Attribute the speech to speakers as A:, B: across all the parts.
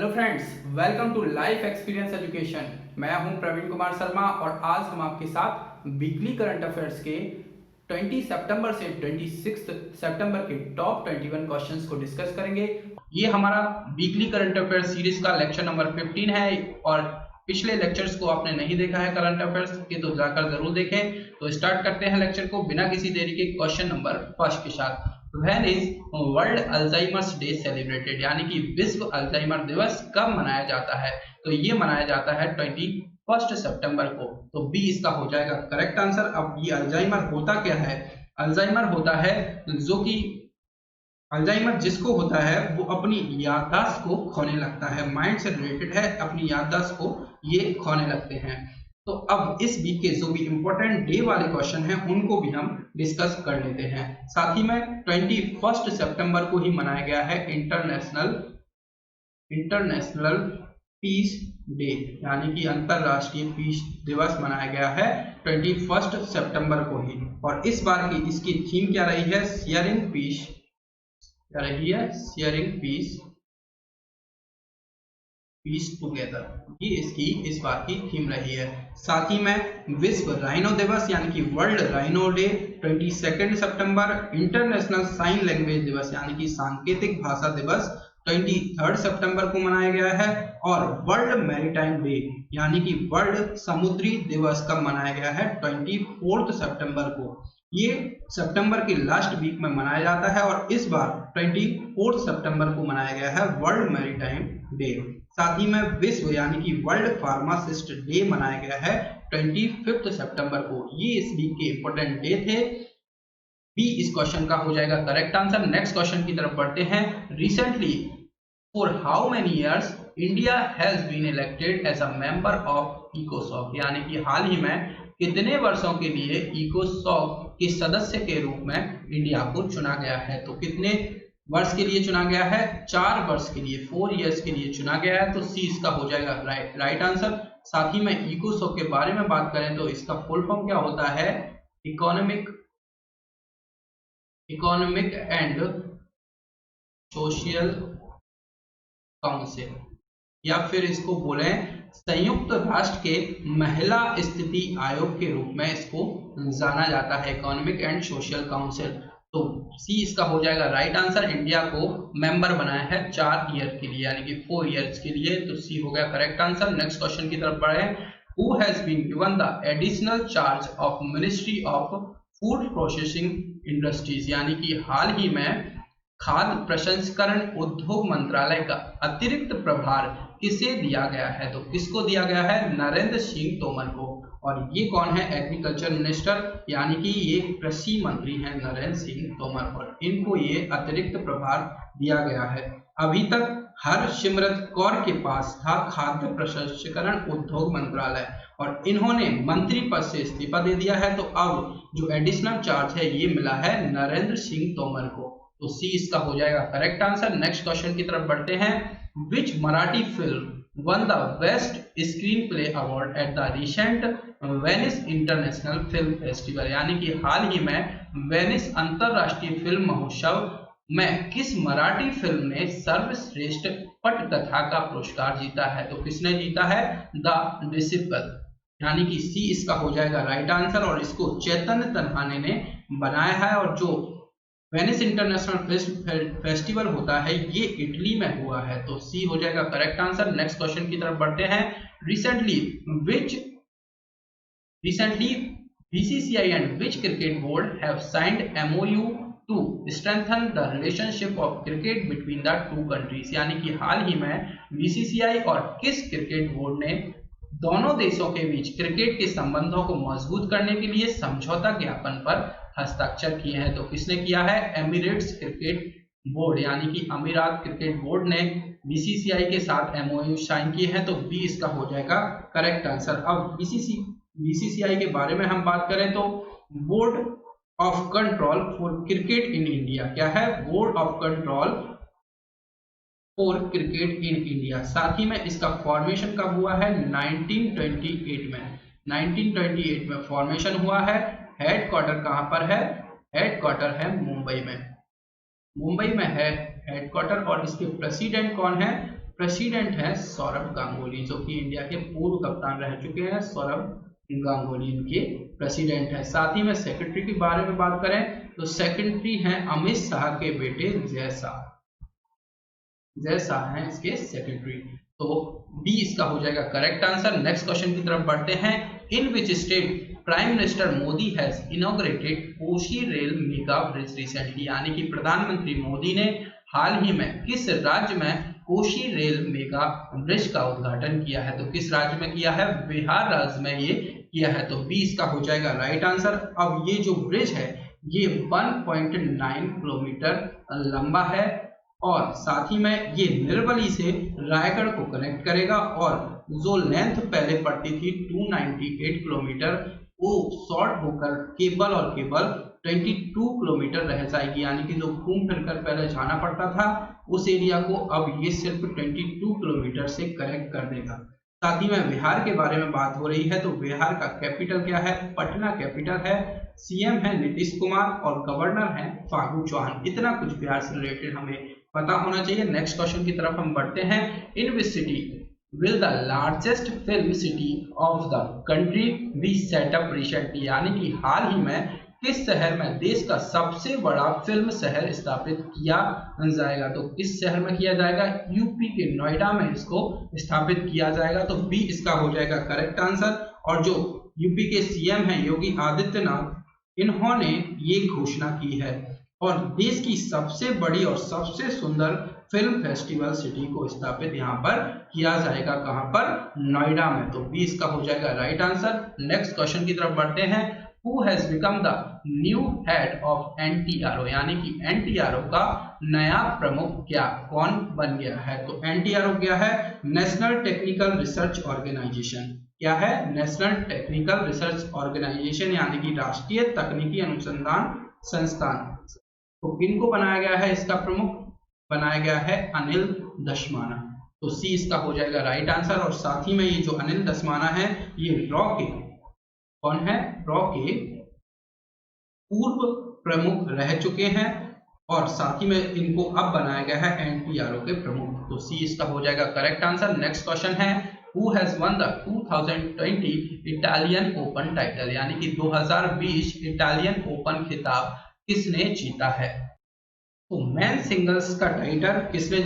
A: Hello friends, welcome to Life Experience Education. मैं हूं प्रवीण कुमार शर्मा और आज हम आपके साथ वीकली करंट अफेयर्स के 20 सितंबर से 26 सितंबर के टॉप 21 क्वेश्चंस को डिस्कस करेंगे। ये हमारा वीकली करंट अफेयर्स सीरीज का लेक्चर नंबर 15 है और पिछले लेक्चर्स को आपने नहीं देखा है करंट अफेयर्स के तो जाकर जरूर देखें। तो स्टार्ट करते हैं लेक्चर को बिना किसी देरी के क्वेश्चन नंबर फर्स्ट के साथ। When is world Alzheimer's day celebrated, यानी कि विश्व अल्जाइमर दिवस कब मनाया जाता है? तो ये मनाया जाता है 21 सितंबर को। तो बी इसका हो जाएगा करेक्ट आंसर। अब ये अल्जाइमर होता क्या है? अल्जाइमर होता है जो कि अल्जाइमर जिसको होता है वो अपनी याददाश्त को खोने लगता है, माइंड से रिलेटेड है, अपनी याददाश्त को ये खोने लगते हैं। तो अब इस वीक के जो भी इंपॉर्टेंट डे वाले क्वेश्चन हैं उनको भी हम डिस्कस कर लेते हैं। साथ ही में 21 सितंबर को ही मनाया गया है इंटरनेशनल पीस डे, यानी कि अंतरराष्ट्रीय पीस दिवस मनाया गया है 21 सितंबर को ही। और इस बार की इसकी थीम क्या रही है? शेयरिंग पीस रही है, शेयरिंग पीस टुगेदर, ये इसकी इस बार की थीम रही है। साथ ही में विश्व राइनो दिवस यानी कि वर्ल्ड राइनो डे 22 सितंबर, इंटरनेशनल साइन लैंग्वेज दिवस यानी कि सांकेतिक भाषा दिवस 23 सितंबर को मनाया गया है। और वर्ल्ड मैरीटाइम डे यानी कि वर्ल्ड समुद्री दिवस कब मनाया गया है? 24 सितंबर को। ये सितंबर के लास्ट वीक में मनाया जाता है और इस बार 24 सितंबर को मनाया गया है वर्ल्ड मैरीटाइम डे। साथ ही में विश्व यानी कि वर्ल्ड फार्मासिस्ट डे मनाया गया है 25 सितंबर को। ये इस वीक के इंपॉर्टेंट डे थे। बी इस क्वेश्चन का हो जाएगा करेक्ट आंसर। नेक्स्ट क्वेश्चन की तरफ बढ़ते हैं। Recently for how many years India has been elected as a member of इकोसॉक, यानी कि हाल ही में कितने वर्षों के लिए इकोसॉक के सदस्य के रूप में इंडिया को चुना गया है? तो कितने वर्ष के लिए चुना गया है? 4 वर्ष के लिए, 4 इयर्स के लिए चुना गया है। तो सी इसका हो जाएगा राइट आंसर। साथ ही में इकोसॉक के बारे में बात करें तो इसका फुल फॉर्म क्या होता है? इकोनॉमिक एंड सोशल काउंसिल, या फिर इसको बोले संयुक्त राष्ट्र के महिला स्थिति आयोग के रूप में इसको जाना जाता है, इकोनॉमिक एंड सोशल काउंसिल। तो सी इसका हो जाएगा राइट आंसर। इंडिया को मेंबर बनाया है 4 ईयर के लिए, यानी कि 4 इयर्स के लिए। तो सी हो गया करेक्ट आंसर। नेक्स्ट क्वेश्चन की तरफ बढ़े। Who has been given the additional charge of ministry of food processing industries, यानी कि हाल ही में खाद्य प्रसंस्करण उद्योग मंत्रालय का अतिरिक्त प्रभार किसे दिया गया है? तो किसको दिया गया है? नरेंद्र सिंह तोमर को। और ये कौन है? एग्रीकल्चर मिनिस्टर, यानी कि ये कृषि मंत्री हैं नरेंद्र सिंह तोमर, और इनको ये अतिरिक्त प्रभार दिया गया है। अभी तक हरसिमरत कौर के पास था खाद्य प्रसंस्करण उद्योग मंत्रालय और इन्होंने मंत्री पद से इस्तीफा दे दिया है। तो अब जो एडिशनल चार्ज है ये मिला है नरेंद्र सिंह तोमर को। तो सी इसका हो जाएगा करेक्ट आंसर। नेक्स्ट क्वेश्चन की तरफ बढ़ते हैं। Which Marathi film won the best screenplay award at the recent Venice International Film Festival, यानी कि हाल ही में वेनिस अंतरराष्ट्रीय फिल्म महोत्सव में किस मराठी फिल्म ने सर्वश्रेष्ठ पटकथा का पुरस्कार जीता है? तो किसने जीता है? द डिसिपल, यानी कि सी इसका हो जाएगा राइट आंसर। और इसको चैतन्य तन्हाने ने बनाया है। और जो वेनिस इंटरनेशनल फेस्टिवल होता है ये इटली में हुआ है। तो सी हो जाएगा करेक्ट आंसर। नेक्स्ट क्वेश्चन की तरफ बढ़ते हैं। Recently BCCI and which cricket board have signed MOU to strengthen the relationship of cricket between the two countries, यानी कि हाल ही में BCCI और किस क्रिकेट बोर्ड ने दोनों देशों के बीच क्रिकेट के संबंधों को मजबूत करने के लिए समझौता ज्ञापन पर हस्ताक्षर किए हैं? तो किसने किया है? एमिरेट्स क्रिकेट बोर्ड, यानी कि अमीरात क्रिकेट बोर्ड ने BCCI के साथ MOU साइन किए हैं। तो बी इसका हो जाएगा करेक्ट आंसर। अब BCCI के बारे में हम बात करें तो board of control for cricket in India क्या है? Board of control for cricket in India. साथ ही में इसका फॉर्मेशन कब हुआ है? 1928 में। 1928 में फॉर्मेशन हुआ है। हेडक्वार्टर कहां पर है? हेडक्वार्टर है मुंबई में। मुंबई में है हेडक्वार्टर। और इसके प्रेसिडेंट कौन है? प्रेसिडेंट है सौरभ गांगुली, जो कि इंडिया के पूर्व कप्तान रह चुके हैं। सौरभ गांगुली इनके प्रेसिडेंट है। साथ ही में सेक्रेटरी के बारे में बात करें तो सेक्रेटरी हैं अमित शाह के बेटे जय शाह। जय शाह हैं इसके सेक्रेटरी। तो बी इसका हो जाएगा करेक्ट आंसर। नेक्स्ट क्वेश्चन की तरफ बढ़ते हैं। In which state Prime Minister Modi has inaugurated Kosi rail mega bridge recently, यानी कि प्रधानमंत्री मोदी ने हाल ही में किस राज्य में कोशी रेल मेगा ब्रिज का उद्घाटन किया है? तो किस राज्य में किया है? बिहार राज्य में ये किया है। तो बी इसका हो जाएगा राइट आंसर। अब ये जो ब्रिज है ये 1.9 किलोमीटर लंबा है और साथ ही में ये निर्मली से रायगढ़ को कनेक्ट करेगा और जो लेंथ पहले पड़ती थी 298 किलोमीटर वो शॉर्ट होकर केवल और केवल 22 किलोमीटर रह जाएगी, यानी कि जो घूम फिरकर पहले जाना पड़ता था उस एरिया को अब ये सिर्फ 22 किलोमीटर से कनेक्ट कर देगा। साथ ही में बिहार के बारे में बात हो रही है तो बिहार का कैपिटल क्या है? पटना कैपिटल है। सीएम है नीतीश कुमार और गवर्नर है फागू चौहान। इतना कुछ बिहार से रिलेटेड हमें पता होना चाहिए। नेक्स्ट क्वेश्चन की तरफ हम बढ़ते हैं। In which city will the largest film city of the country be set up recently, यानी कि हाल ही में किस शहर में देश का सबसे बड़ा फिल्म शहर स्थापित किया जाएगा? तो किस शहर में किया जाएगा? यूपी के नोएडा में इसको स्थापित किया जाएगा। तो बी इसका हो जाएगा करेक्ट आंसर। और जो यूपी के सीएम हैं योगी आदित्यनाथ, इन्होंने ये घोषणा की है और देश की सबसे बड़ी और सबसे सुंदर फिल्म फेस्टिवल सिटी को स्थापित यहाँ पर किया जाएगा। कहाँ पर? नोएडा में। तो बी इसका हो जाएगा राइट आंसर। नेक्स्ट क्वेश्चन की तरफ बढ़ते हैं। Who has become the new head of NTRO, यानी कि एनटीआरओ का नया प्रमुख क्या कौन बन गया है? तो एनटीआरओ क्या है? National technical research organisation. क्या है? नेशनल टेक्निकल रिसर्च ऑर्गेनाइजेशन, यानी कि राष्ट्रीय तकनीकी अनुसंधान संस्थान। तो किनको बनाया गया है? इसका प्रमुख बनाया गया है अनिल दशमाना। तो सी इसका हो जाएगा राइट आंसर। और साथ ही में ये जो अनिल दशमाना है ये रॉ के कौन है? रॉ के पूर्व प्रमुख रह चुके हैं और साथ ही में इनको अब बनाया गया है एनटीआरओ के प्रमुख। तो सी इसका हो जाएगा करेक्ट आंसर। नेक्स्ट क्वेश्चन है। Who has won the 2020 Italian open title, यानी कि 2020 इटालियन ओपन खिताब किसने जीता है? तो मैन सिंगल्स का टाइटल किसने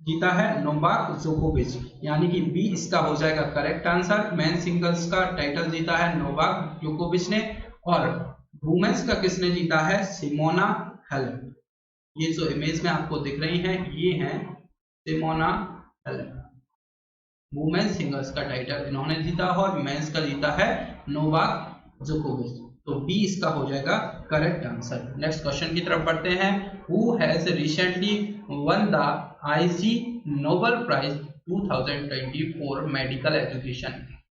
A: जीता है? नोवाक जोकोविच, यानी कि बी इसका हो जाएगा करेक्ट आंसर। मैन सिंगल्स का टाइटल जीता है नोवाक जोकोविच ने और वुमेन्स का किसने जीता है? Simona Halep. ये जो इमेज में आपको दिख रही हैं ये हैं सिमोना हालेप। वुमेन्स सिंगल्स का टाइटल इन्होंने जीता और मेंस का जीता है नोवाक जोकोविच। तो बी इसका हो जाएगा करेक्ट आंसर। नेक्स्ट क्वेश्चन की तरफ बढ़ते हैं। Who has recently won the Ig Nobel prize 2024 medical education,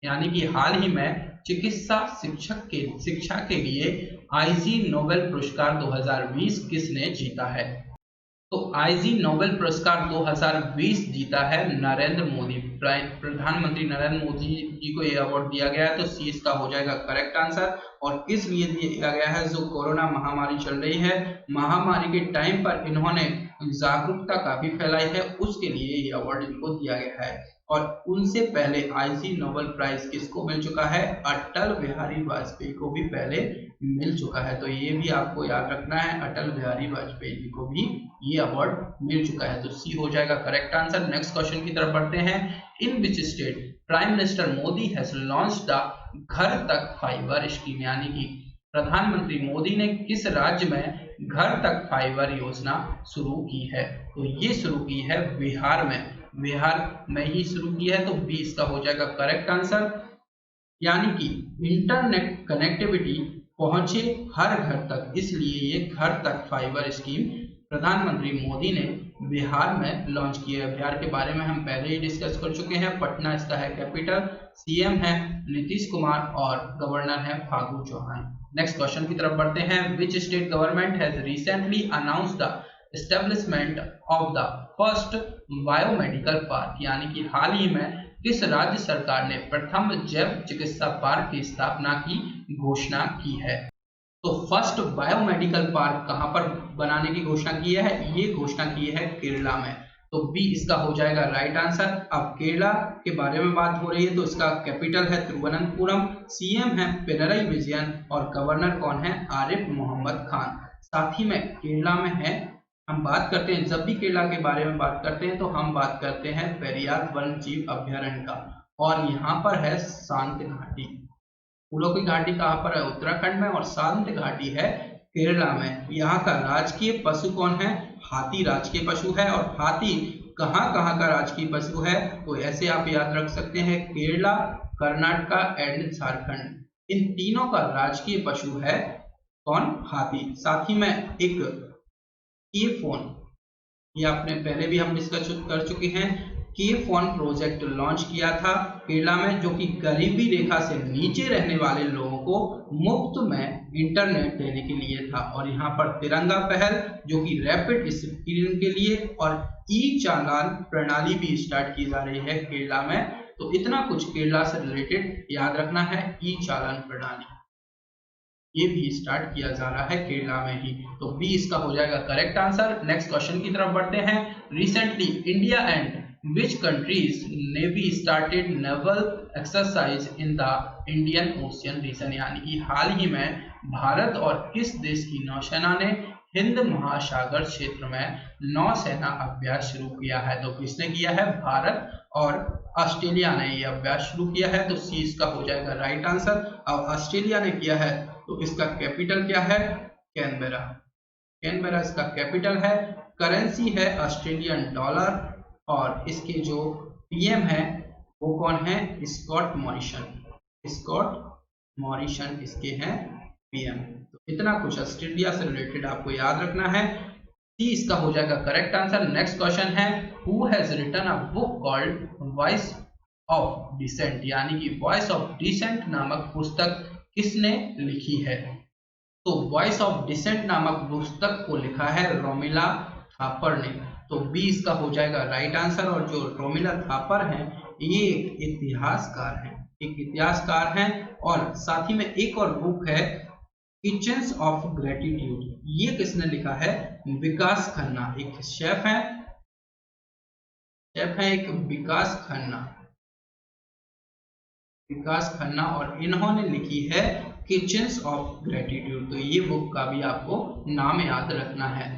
A: यानी कि हाल ही में चिकित्सा शिक्षा के लिए आईजी नोबेल पुरस्कार 2020 किसने जीता है? तो आईजी नोबेल पुरस्कार 2020 जीता है नरेंद्र मोदी। प्रधानमंत्री नरेंद्र मोदी जी को यह अवार्ड दिया गया है। तो सी इसका हो जाएगा करेक्ट आंसर। और किस लिए दिया गया है? जो कोरोना महामारी चल रही है, महामारी के टाइम पर इन्होंने जागरूकता काफी फैलाई है, उसके लिए ये अवार्ड इनको दिया गया है। और उनसे पहले आईजी नोबेल प्राइज किसको मिल चुका है? अटल बिहारी वाजपेयी को भी पहले मिल चुका है। तो ये भी आपको याद रखना है, अटल बिहारी वाजपेयी जी को भी ये अवार्ड मिल चुका है। तो सी हो जाएगा करेक्ट आंसर। नेक्स्ट क्वेश्चन की तरफ बढ़ते हैं। In which state Prime Minister Modi has launched the Ghar Tak fibre scheme, यानी कि प्रधानमंत्री मोदी ने किस राज्य में घर तक फाइबर योजना शुरू की है? तो ये शुरू की है बिहार में। बिहार में ही शुरू की है। तो बी इसका हो जाएगा करेक्ट आंसर, यानी कि इंटरनेट कनेक्टिविटी पहुंचे हर घर तक, इसलिए ये घर तक फाइबर स्कीम प्रधानमंत्री मोदी ने बिहार में लॉन्च की है। बिहार के बारे में हम पहले ही डिस्कस कर चुके हैं। पटना इसका है कैपिटल, सीएम है नीतीश कुमार और गवर्नर है फागू चौहान। नेक्स्ट क्वेश्चन की तरफ बढ़ते हैं। Which state government has recently announced the establishment of the first biomedical park, यानी कि हाल ही में किस राज्य सरकार ने प्रथम जैव चिकित्सा पार्क की स्थापना की घोषणा की है? तो फर्स्ट बायोमेडिकल पार्क कहां पर बनाने की घोषणा की है? ये घोषणा की है केरला में। तो बी इसका हो जाएगा राइट आंसर। अब केरला के बारे में बात हो रही है तो इसका कैपिटल है तिरुवनंतपुरम, सीएम है पिनरई विजयन और गवर्नर कौन है, आरिफ मोहम्मद खान। साथ ही में केरला में है, हम बात करते हैं, जब भी केरला के बारे में बात करते हैं तो हम बात करते हैं पेरियार वन्य जीव अभ्यारण्य का, और यहाँ पर है शांत घाटी। फूलों की घाटी कहाँ पर है, उत्तराखंड में, और शांत घाटी है केरला में। यहाँ का राजकीय पशु कौन है, हाथी राजकीय पशु है। और हाथी कहाँ कहाँ का राजकीय पशु है, तो ऐसे आप याद रख सकते हैं, केरला, कर्नाटक एंड झारखंड, इन तीनों का राजकीय पशु है कौन, हाथी। साथ ही में एक के फोन, ये आपने पहले भी हम डिस्कस कर चुके हैं, के फोन प्रोजेक्ट लॉन्च किया था केरला में, जो कि गरीबी रेखा से नीचे रहने वाले लोगों को मुफ्त में इंटरनेट देने के लिए था। और यहाँ पर तिरंगा पहल जो कि रैपिड स्क्रीनिंग के लिए, और ई चालान प्रणाली भी स्टार्ट की जा रही है केरला में। तो इतना कुछ केरला से रिलेटेड याद रखना है, ई चालान प्रणाली ये भी स्टार्ट किया जा रहा है केरला में ही। तो बी इसका हो जाएगा करेक्ट आंसर। नेक्स्ट क्वेश्चन की तरफ बढ़ते हैं। Recently India and which countries navy started naval exercise in the Indian Ocean region, यानी कि हाल ही में भारत और किस देश की नौसेना ने हिंद महासागर क्षेत्र में नौसेना अभ्यास शुरू किया है। तो किसने किया है, भारत और ऑस्ट्रेलिया ने ये अभ्यास शुरू किया है। तो सी इसका हो जाएगा राइट आंसर। अब ऑस्ट्रेलिया ने किया है तो इसका कैपिटल क्या है, कैनबेरा। कैनबेरा इसका कैपिटल है। करेंसी है ऑस्ट्रेलियन डॉलर, और इसके जो पीएम है वो कौन है, स्कॉट मॉरिसन। स्कॉट मॉरिसन इसके हैं पीएम। तो इतना कुछ ऑस्ट्रेलिया से रिलेटेड आपको याद रखना है। सी इसका हो जाएगा करेक्ट आंसर। नेक्स्ट क्वेश्चन है, who has written a book called voice of dissent, यानी कि वॉइस ऑफ डिसेंट नामक पुस्तक किसने लिखी है। तो वॉइस ऑफ डिसेंट नामक पुस्तक को लिखा है रोमिला थापर ने। तो बी इसका हो जाएगा राइट आंसर। और जो रोमिला थापर हैं ये एक इतिहासकार हैं, और साथ ही में एक और बुक है किचन्स ऑफ ग्रेटिट्यूड, ये किसने लिखा है, विकास खन्ना। एक शेफ है एक विकास खन्ना, और इन्होंने लिखी है किचन्स ऑफ ग्रेटिट्यूड। तो ये बुक का भी आपको नाम याद रखना है।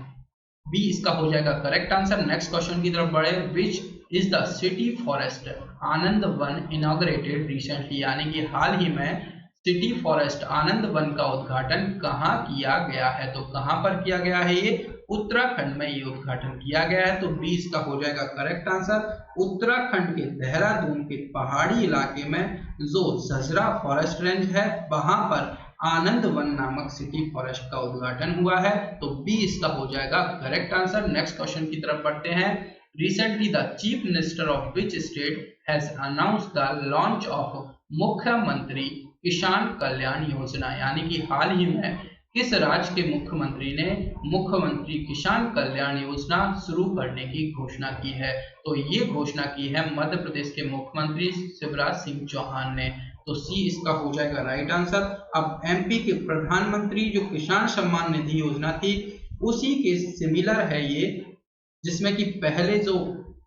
A: बी इसका हो जाएगा करेक्ट आंसर। नेक्स्ट क्वेश्चन की तरफ बढ़े। Which is the city forest Anand one inaugurated recently, यानी कि हाल ही में सिटी फॉरेस्ट आनंद वन का उद्घाटन कहाँ किया गया है। तो कहाँ पर किया गया है, ये उत्तराखंड में ये उद्घाटन किया गया है। तो बी इसका हो जाएगा करेक्ट आंसर। उत्तराखंड के देहरादून के पहाड़ी इलाके में जो झझरा फॉरेस्ट रेंज है वहां पर आनंद वन नामक सिटी फॉरेस्ट का उद्घाटन हुआ है। तो बी इसका हो जाएगा करेक्ट आंसर। नेक्स्ट क्वेश्चन की तरफ बढ़ते हैं। Recently the chief minister of which state has announced the launch of मुख्यमंत्री किसान कल्याण योजना, यानी कि हाल ही में किस राज्य के मुख्यमंत्री ने मुख्यमंत्री किसान कल्याण योजना शुरू करने की घोषणा की है। तो ये घोषणा की है मध्य प्रदेश के मुख्यमंत्री शिवराज सिंह चौहान ने। तो सी इसका हो जाएगा राइट आंसर। अब एमपी के प्रधानमंत्री जो किसान सम्मान निधि योजना थी उसी के सिमिलर है ये, जिसमें कि पहले जो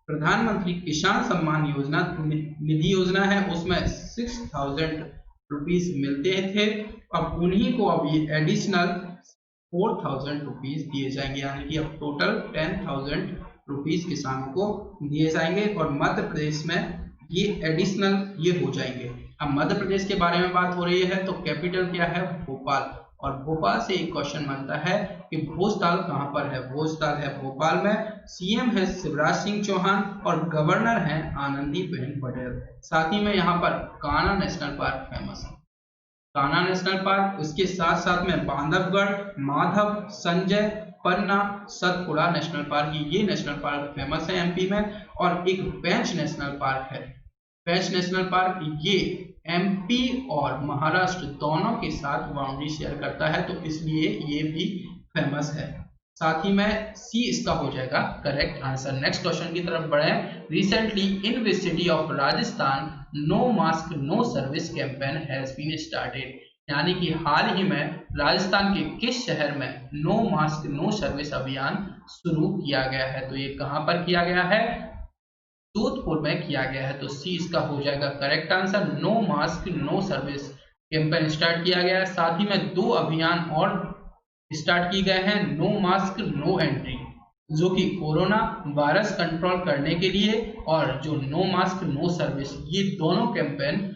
A: प्रधानमंत्री किसान सम्मान योजना निधि योजना है उसमें 6000 रुपीज मिलते थे। अब उन्हीं को अब ये एडिशनल 4000 रुपीज दिए जाएंगे, यानी कि अब टोटल 10,000 रुपीज किसानों को दिए जाएंगे। और मध्य प्रदेश में ये एडिशनल ये हो जाएंगे। अब मध्य प्रदेश के बारे में बात हो रही है तो कैपिटल क्या है, भोपाल। और भोपाल से एक क्वेश्चन बनता है कि भोजताल कहाँ पर है। भोजताल है भोपाल में। सीएम है शिवराज सिंह चौहान और गवर्नर है आनंदीबेन पटेल। साथ ही में यहाँ पर कान्हा नेशनल पार्क फेमस है, कान्हा नेशनल पार्क। उसके साथ साथ में बांधवगढ़, माधव, संजय, पन्ना, सतपुड़ा नेशनल पार्क, ये नेशनल पार्क फेमस है एमपी में। और एक पेंच नेशनल पार्क है। पेंच नेशनल पार्क ये एमपी और महाराष्ट्र दोनों के साथ बाउंड्री शेयर करता है, तो इसलिए ये भी फेमस है। साथ ही में सी इसका हो जाएगा करेक्ट आंसर। नेक्स्ट क्वेश्चन की तरफ बढ़े। Recently in which city of Rajasthan no mask no service campaign has been started, यानी कि हाल ही में राजस्थान के किस शहर में नो मास्क नो सर्विस अभियान शुरू किया गया है? तो ये कहां पर किया गया है? जोधपुर में किया गया है। तो सी इसका हो जाएगा correct answer. No mask no service campaign start किया गया है। साथ ही में 2 अभियान और स्टार्ट किए गए हैं, नो मास्क नो एंट्री, जो कि कोरोना वायरस कंट्रोल करने के लिए, और जो नो मास्क नो सर्विस, ये दोनों कैंपेन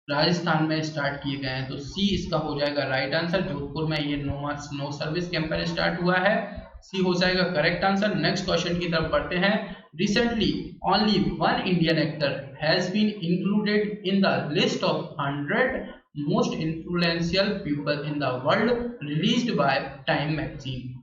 A: राजस्थान में स्टार्ट किए गए हैं। तो सी इसका हो जाएगा राइट आंसर। जोधपुर में ये no mask no service campaign start हुआ है। सी हो जाएगा करेक्ट आंसर। नेक्स्ट क्वेश्चन की तरफ बढ़ते हैं। Recently only one Indian actor has been included in the list of 100 most influential people in the world released by Time magazine.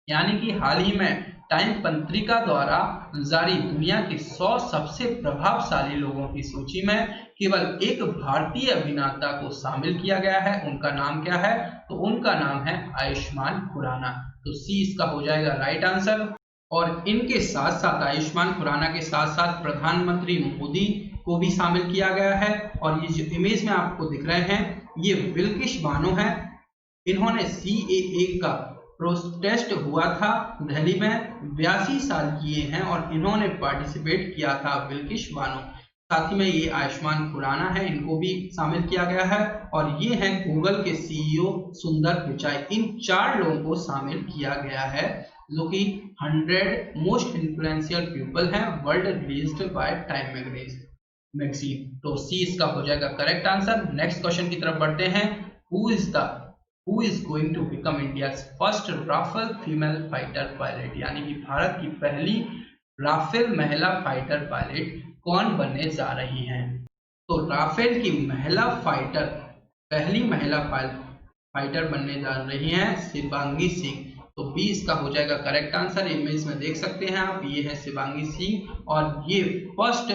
A: यानी कि हाल ही में टाइम पत्रिका द्वारा जारी दुनिया के 100 सबसे प्रभावशाली लोगों की सूची में केवल एक भारतीय अभिनेता को शामिल किया गया है। उनका नाम क्या है? तो उनका नाम है आयुष्मान खुराना। तो सी इसका हो जाएगा राइट आंसर। और इनके साथ साथ आयुष्मान खुराना के साथ साथ प्रधानमंत्री मोदी को भी शामिल किया गया है। और ये जो इमेज में आपको दिख रहे हैं, ये बिल्किश बानो है। इन्होंने CAA का प्रोटेस्ट हुआ था दिल्ली में, 82 साल किए हैं और इन्होंने पार्टिसिपेट किया था, बिल्किश बानो। साथ ही में ये आयुष्मान खुराना है, इनको भी शामिल किया गया है। और ये हैं गूगल के CEO सुंदर पिचाई। इन 4 लोगों को शामिल किया गया है, जो कि 100 मोस्ट इन्फ्लुएंशियल पीपल हैं world released by Time magazine. तो सी इसका हो जाएगा करेक्ट आंसर। नेक्स्ट क्वेश्चन की तरफ बढ़ते हैं। Who is going to become India's first Rafale female fighter pilot? यानी कि भारत की पहली राफेल महिला फाइटर पायलट कौन बनने जा रही हैं? तो राफेल की पहली महिला फाइटर बनने जा रही हैं शिवांगी सिंह। तो बी इसका हो जाएगा करेक्ट आंसर। इमेज में देख सकते हैं आप, ये है शिवांगी सिंह और ये first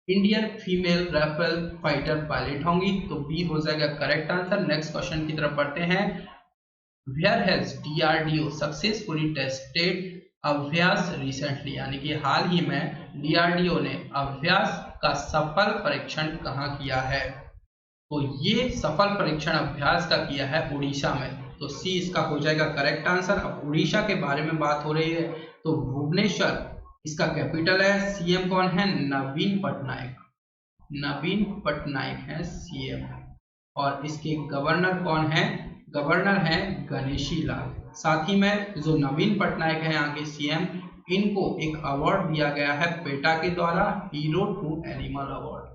A: Indian female Rafale fighter pilot होंगी। तो बी हो जाएगा करेक्ट आंसर। नेक्स्ट क्वेश्चन की तरफ बढ़ते हैं। Where has DRDO successfully tested Abhyas recently? यानी कि हाल ही में DRDO ने अभ्यास का सफल परीक्षण कहाँ किया है? तो ये सफल परीक्षण अभ्यास का किया है उड़ीसा में। तो सी इसका हो जाएगा करेक्ट आंसर। अब उड़ीसा के बारे में बात हो रही है, तो भुवनेश्वर इसका कैपिटल है। CM कौन है? नवीन पटनायक। नवीन पटनायक है CM। और इसके गवर्नर कौन है? गवर्नर है गणेशी लाल। साथ ही में जो नवीन पटनायक है यहाँ के CM, इनको एक अवार्ड दिया गया है पेटा के द्वारा, hero to animal award.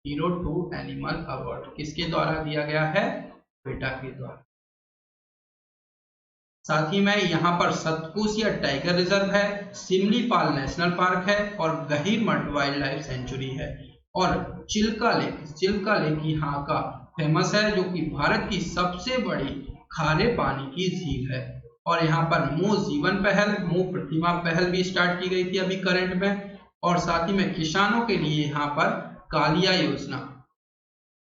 A: Hero to animal award किसके द्वारा दिया गया है? पेटा के द्वारा। साथ ही में यहाँ पर सतकोसिया टाइगर रिजर्व है, सिमलीपाल नेशनल पार्क है और गहीरमठ वाइल्ड लाइफ सेंचुरी है। और चिल्का लेक यहाँ का फेमस है, जो कि भारत की सबसे बड़ी खारे पानी की झील है। और यहाँ पर मो जीवन पहल, मो प्रतिमा पहल भी स्टार्ट की गई थी अभी करंट में। और साथ ही में किसानों के लिए यहाँ पर कालिया योजना,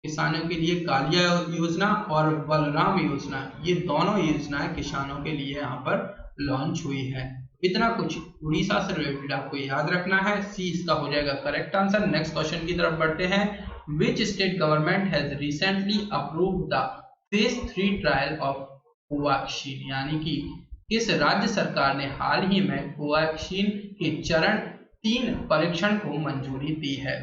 A: किसानों के लिए कालिया योजना और बलराम योजना, ये दोनों योजनाएं किसानों के लिए यहाँ पर लॉन्च हुई है। इतना कुछ उड़ीसा से रिलेटेड आपको याद रखना है। सी इसका हो जाएगा करेक्ट आंसर। नेक्स्ट क्वेश्चन की तरफ बढ़ते हैं। Which state government has recently approved the phase 3 trial of Covaxin? यानी कि किस राज्य सरकार ने हाल ही में कोवैक्सीन के चरण 3 परीक्षण को मंजूरी दी है?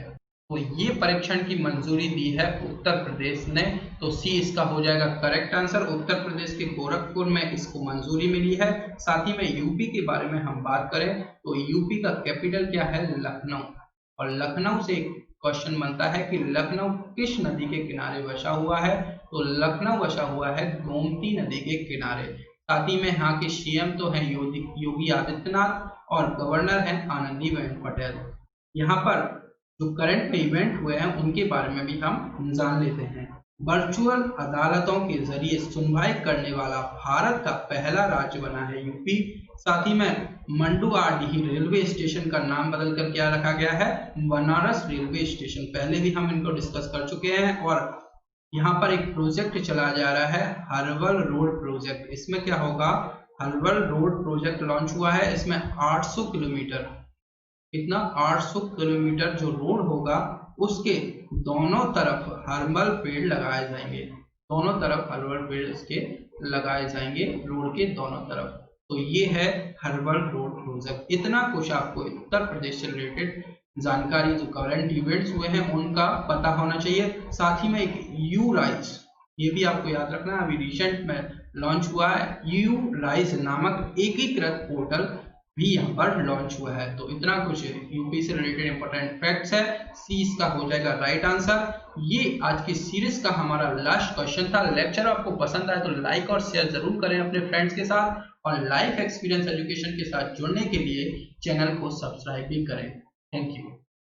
A: तो ये परीक्षण की मंजूरी दी है उत्तर प्रदेश ने। तो सी इसका हो जाएगा करेक्ट आंसर। उत्तर प्रदेश के गोरखपुर में इसको मंजूरी मिली है। साथ ही में यूपी के बारे में हम बात करें तो यूपी का कैपिटल क्या है? लखनऊ। और लखनऊ से क्वेश्चन बनता है कि लखनऊ किस नदी के किनारे बसा हुआ है? तो लखनऊ बसा हुआ है गोमती नदी के किनारे। साथ ही में यहाँ के CM तो है योगी आदित्यनाथ और गवर्नर है आनंदीबेन पटेल। यहाँ पर जो करंट में इवेंट हुए हैं उनके बारे में भी हम जान लेते हैं। वर्चुअल अदालतों के जरिए सुनवाई करने वाला भारत का पहला राज्य बना है यूपी। साथ ही में मंडुआडीह रेलवे स्टेशन का नाम बदलकर क्या रखा गया है? Banaras railway station. पहले भी हम इनको डिस्कस कर चुके हैं। और यहाँ पर एक प्रोजेक्ट चला जा रहा है, हर्बल रोड प्रोजेक्ट। इसमें क्या होगा? हर्बल रोड प्रोजेक्ट लॉन्च हुआ है। इसमें 800 किलोमीटर, कितना? 800 किलोमीटर जो रोड होगा उसके दोनों तरफ हर्बल पेड़ लगाए जाएंगे। दोनों तरफ हर्बल पेड़ इसके लगाए जाएंगे रोड के दोनों तरफ। तो ये है हर्बल रोड प्रोजेक्ट। इतना कुछ आपको उत्तर प्रदेश से रिलेटेड जानकारी जो करंट इवेंट्स हुए हैं उनका पता होना चाहिए। साथ ही में एक यू राइज, ये भी आपको याद रखना है, अभी रिसेंट में लॉन्च हुआ है यू राइज नामक एकीकृत पोर्टल भी यहाँ पर लॉन्च हुआ है। तो इतना कुछ यूपी से रिलेटेड इंपॉर्टेंट फैक्ट्स है। सी इसका हो जाएगा राइट आंसर। ये आज की सीरीज का हमारा लास्ट क्वेश्चन था। लेक्चर आपको पसंद आए तो लाइक और शेयर जरूर करें अपने फ्रेंड्स के साथ, और लाइफ एक्सपीरियंस एजुकेशन के साथ जुड़ने के लिए चैनल को सब्सक्राइब भी करें। Thank you.